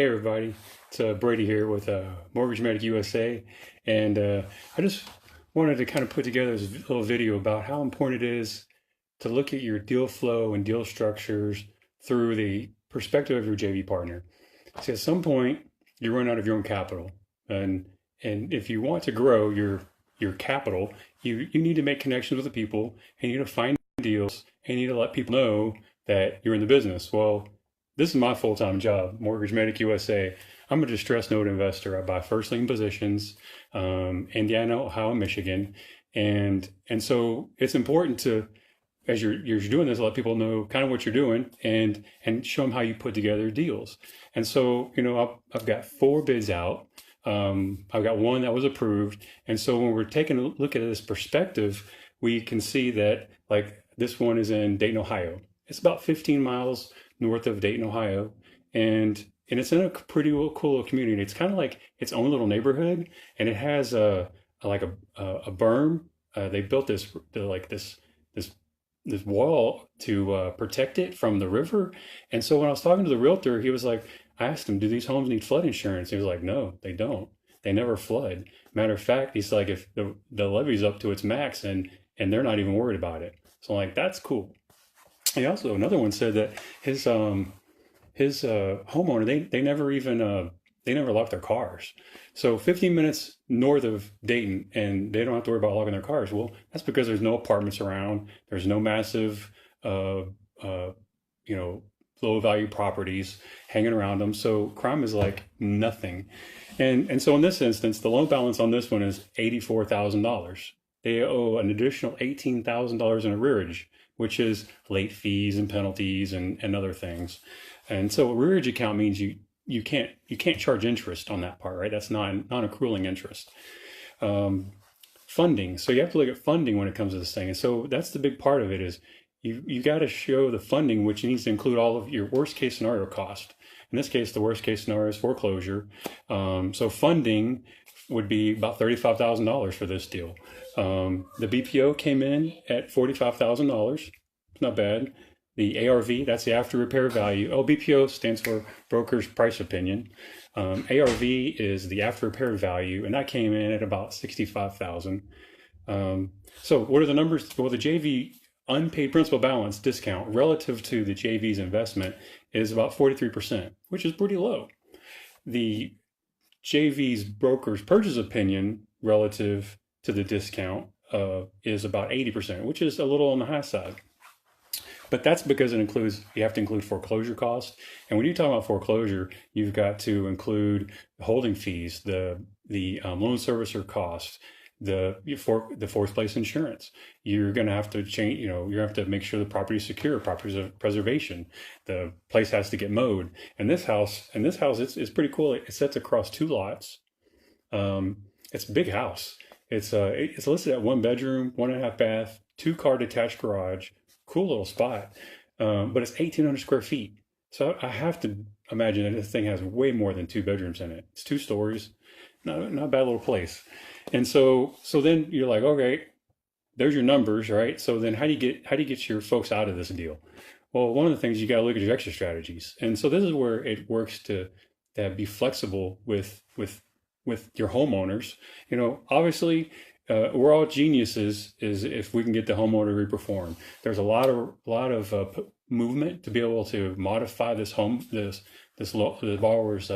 Hey everybody, it's Brady here with Mortgage Medic USA, and I just wanted to kind of put together this little video about how important it is to look at your deal flow and deal structures through the perspective of your JV partner. See, at some point, you run out of your own capital, and if you want to grow your capital, you need to make connections with the people, and you need to find deals, and you need to let people know that you're in the business. Well, this is my full-time job, Mortgage Medic USA. I'm a distressed note investor. I buy first lien positions, Indiana, Ohio, Michigan, and so it's important to, as you're doing this, let people know kind of what you're doing and show them how you put together deals. And so, I've got 4 bids out. I've got 1 that was approved. And so when we're taking a look at this perspective, we can see that like this one is in Dayton, Ohio. It's about 15 miles north of Dayton, Ohio, and it's in a pretty cool little community. It's kind of like its own little neighborhood, and it has a berm. They built this wall to protect it from the river. And so when I was talking to the realtor, he was like, I asked him, do these homes need flood insurance? He was like, no, they don't. They never flood. Matter of fact, he's like, if the levee's up to its max and they're not even worried about it. So I'm like, that's cool. He also, another one said that his homeowner, they never lock their cars. So 15 minutes north of Dayton, and they don't have to worry about locking their cars. Well, that's because there's no apartments around. There's no massive, low value properties hanging around them. So crime is like nothing. And so in this instance, the loan balance on this one is $84,000. They owe an additional $18,000 in arrearage, which is late fees and penalties and other things. And so arrearage account means you can't charge interest on that part, right? That's non-accruing interest. Funding. So you have to look at funding when it comes to this thing. And so that's the big part of it is you got to show the funding, which needs to include all of your worst case scenario cost. In this case, the worst case scenario is foreclosure. So funding would be about $35,000 for this deal. The BPO came in at $45,000. It's not bad. The ARV, that's the after repair value. Oh, BPO stands for broker's price opinion. ARV is the after repair value, and that came in at about $65,000. So what are the numbers? Well, the JV unpaid principal balance discount relative to the JV's investment is about 43%, which is pretty low. The JV's broker's purchase opinion relative to the discount is about 80%, which is a little on the high side. But that's because you have to include foreclosure costs. And when you talk about foreclosure, you've got to include holding fees, the loan servicer costs, the fourth place insurance. You're going to have to change, you have to make sure the property is secure, property preservation. The place has to get mowed. And this house, it's pretty cool. It sits across 2 lots. It's a big house. It's listed at 1 bedroom, 1.5 bath, 2-car detached garage. Cool little spot. But it's 1,800 square feet. So I have to imagine that this thing has way more than 2 bedrooms in it. It's 2 stories. Not a bad little place. And so then you're like, okay, there's your numbers, right? So then how do you get your folks out of this deal? Well, one of the things you got to look at your exit strategies. And so this is where it works to be flexible with your homeowners. Obviously, we're all geniuses is if we can get the homeowner to reperform. There's a lot of movement to be able to modify this the borrower's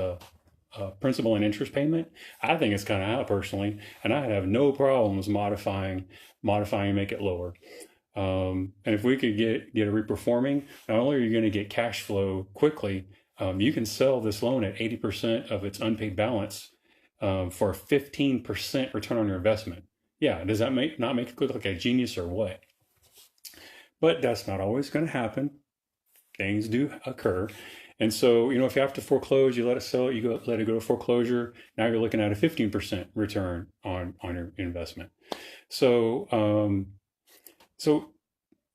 principal and interest payment. I think it's kind of out personally, and I have no problems modifying and make it lower. And if we could get it reperforming, not only are you going to get cash flow quickly, you can sell this loan at 80% of its unpaid balance for a 15% return on your investment. Yeah, does that not make it look like a genius or what? But that's not always going to happen. Things do occur. And so, if you have to foreclose, you let it sell, let it go to foreclosure. Now you're looking at a 15% return on your investment. So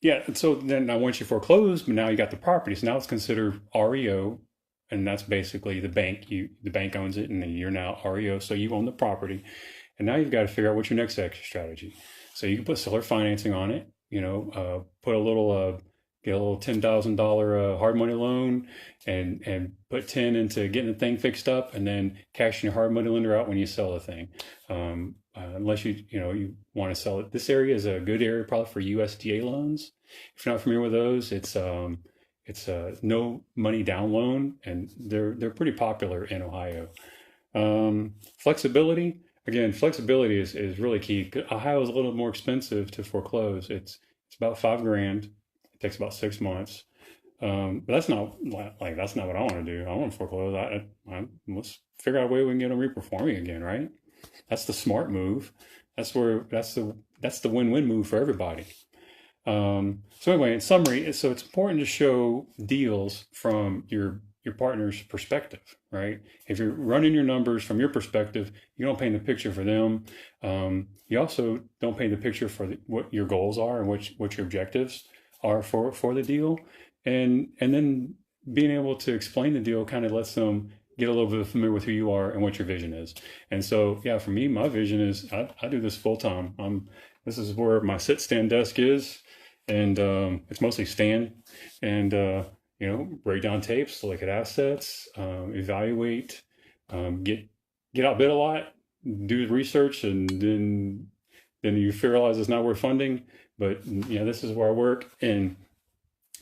then now once you foreclose, now you got the property. So now it's considered REO, and that's basically the bank. The bank owns it, and then you're now REO, so you own the property. And now you've got to figure out what's your next exit strategy. So you can put seller financing on it, put a little get a little $10,000 hard money loan, and put 10 into getting the thing fixed up, and then cashing your hard money lender out when you sell the thing. Unless you want to sell it. This area is a good area probably for USDA loans. If you're not familiar with those, it's a no money down loan, and they're pretty popular in Ohio. Flexibility. Again, flexibility is really key. Ohio is a little more expensive to foreclose. It's about $5,000. It takes about 6 months. But that's not that's not what I want to do. I want to foreclose. Let's figure out a way we can get them reperforming again, right? That's the smart move. That's the win-win move for everybody. So anyway, in summary, so it's important to show deals from your partner's perspective, right? If you're running your numbers from your perspective, you don't paint the picture for them. You also don't paint the picture for what your goals are and what your objectives are for the deal. And then being able to explain the deal kind of lets them get a little bit familiar with who you are and what your vision is. And so, yeah, for me, my vision is I do this full time. This is where my sit stand desk is, and it's mostly stand, and break down tapes, look at assets, evaluate, get outbid a lot, do research, and then you realize it's not worth funding. But this is where I work, and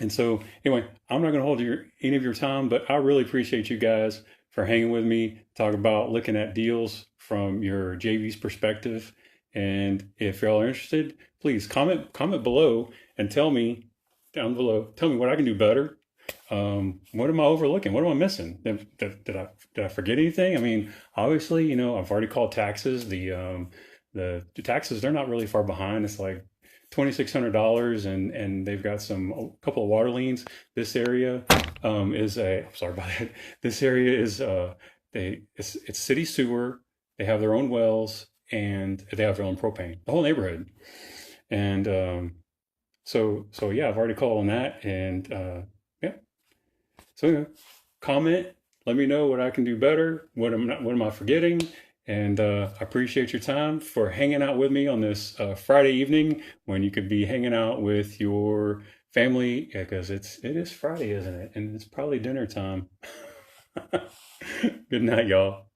so anyway, I'm not going to hold any of your time, but I really appreciate you guys for hanging with me, talk about looking at deals from your JV's perspective. And if y'all are interested, please comment below and tell me down below. Tell me what I can do better. What am I overlooking? What am I missing? Did I forget anything? I mean, obviously, I've already called taxes. The taxes, they're not really far behind. It's like $2,600, and they've got a couple of water liens. This area sorry about that. This area is it's city sewer. They have their own wells, and they have their own propane. The whole neighborhood, and so yeah, I've already called on that, and yeah. So comment. Let me know what I can do better. What am I forgetting? And I appreciate your time for hanging out with me on this Friday evening when you could be hanging out with your family, because it is Friday, isn't it? And it's probably dinner time. Good night, y'all.